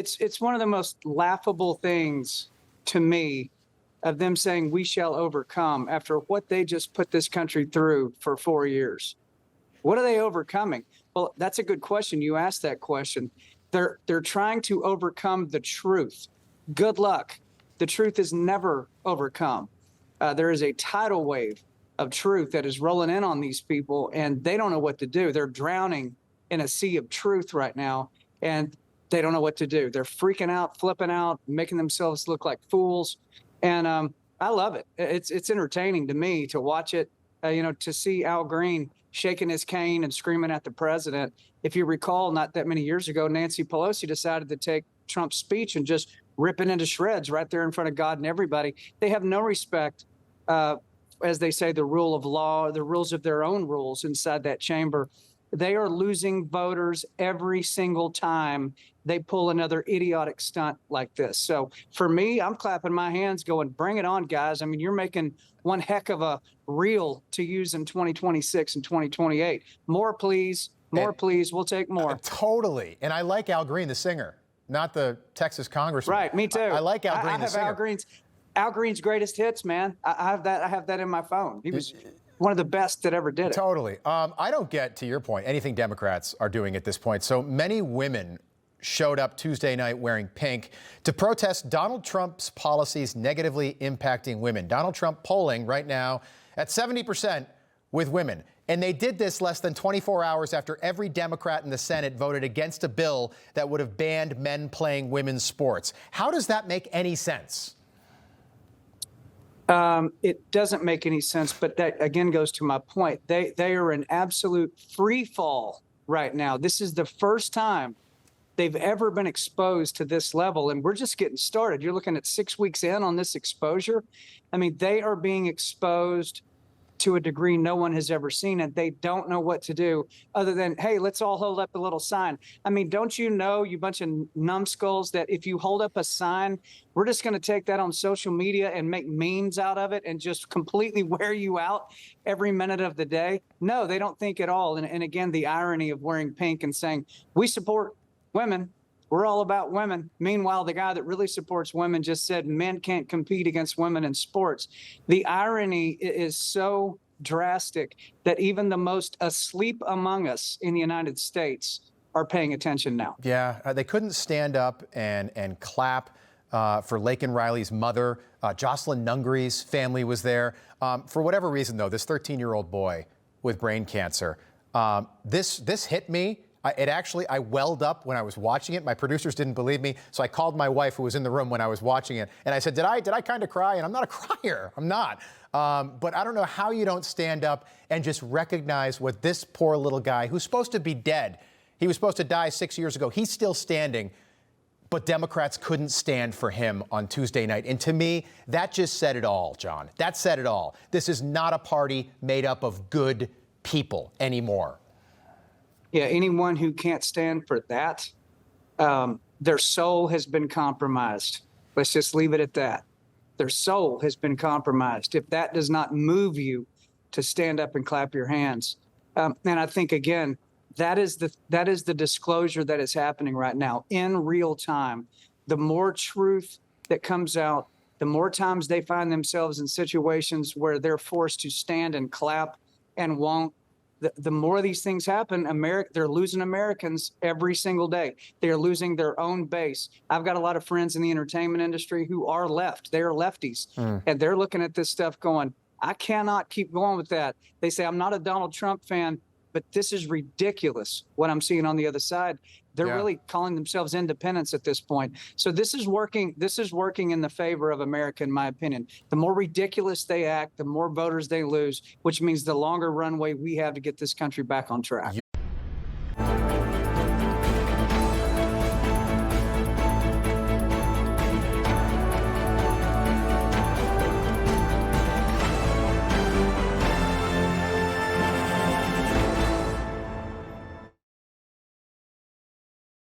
It's one of the most laughable things to me of them saying we shall overcome after what they just put this country through for 4 years. What are they overcoming? Well, that's a good question. You asked that question. They're trying to overcome the truth. Good luck. The truth is never overcome. There is a tidal wave of truth that is rolling in on these people, and they don't know what to do. They're drowning in a sea of truth right now, and they don't know what to do. They're freaking out, flipping out, making themselves look like fools. And I love it. It's entertaining to me to watch it, to see Al Green shaking his cane and screaming at the president. If you recall, not that many years ago, Nancy Pelosi decided to take Trump's speech and just rip it into shreds right there in front of God and everybody. They have no respect, as they say, the rule of law, the rules of their own rules inside that chamber. They are losing voters every single time they pull another idiotic stunt like this. So for me, I'm clapping my hands going, bring it on, guys. I mean, you're making one heck of a reel to use in 2026 and 2028. More, please. More, please. We'll take more. Totally. And I like Al Green, the singer, not the Texas congressman. Right. Me too. I like Al Green, the singer. Al Green's greatest hits, man. I have that in my phone. He was one of the best that ever did it. Totally. I don't get, to your point, anything Democrats are doing at this point. So many women showed up Tuesday night wearing pink to protest Donald Trump's policies negatively impacting women. Donald Trump polling right now at 70% with women. And they did this less than 24 hours after every Democrat in the Senate voted against a bill that would have banned men playing women's sports. How does that make any sense? It doesn't make any sense, but that again goes to my point. They are in absolute free fall right now. This is the first time they've ever been exposed to this level, and we're just getting started. You're looking at 6 weeks in on this exposure. I mean, they are being exposed to a degree no one has ever seen, and they don't know what to do other than, hey, let's all hold up a little sign. I mean, don't you know, you bunch of numbskulls, that if you hold up a sign, we're just going to take that on social media and make memes out of it and just completely wear you out every minute of the day? No, they don't think at all. And again, the irony of wearing pink and saying, we support women. We're all about women. Meanwhile, the guy that really supports women just said men can't compete against women in sports. The irony is so drastic that even the most asleep among us in the United States are paying attention now. Yeah, they couldn't stand up and clap for Laken Riley's mother. Jocelyn Nungry's family was there. For whatever reason, though, this 13-year-old boy with brain cancer, this hit me. I welled up when I was watching it. My producers didn't believe me, so I called my wife, who was in the room when I was watching it, and I said, did I kind of cry? And I'm not a crier. I'm not. But I don't know how you don't stand up and just recognize what this poor little guy, who's supposed to be dead, he was supposed to die 6 years ago. He's still standing, but Democrats couldn't stand for him on Tuesday night. And to me, that just said it all, John. That said it all. This is not a party made up of good people anymore. Yeah, anyone who can't stand for that, their soul has been compromised. Let's just leave it at that. Their soul has been compromised. If that does not move you to stand up and clap your hands. And I think, again, that is the disclosure that is happening right now in real time. The more truth that comes out, the more times they find themselves in situations where they're forced to stand and clap and won't. The more these things happen, they're losing Americans every single day. They're losing their own base. I've got a lot of friends in the entertainment industry who are left. They are lefties. And they're looking at this stuff going, I cannot keep going with that. They say, I'm not a Donald Trump fan, but this is ridiculous what I'm seeing on the other side. They're really calling themselves independents at this point. So this is working in the favor of America, in my opinion. The more ridiculous they act, the more voters they lose, which means the longer runway we have to get this country back on track.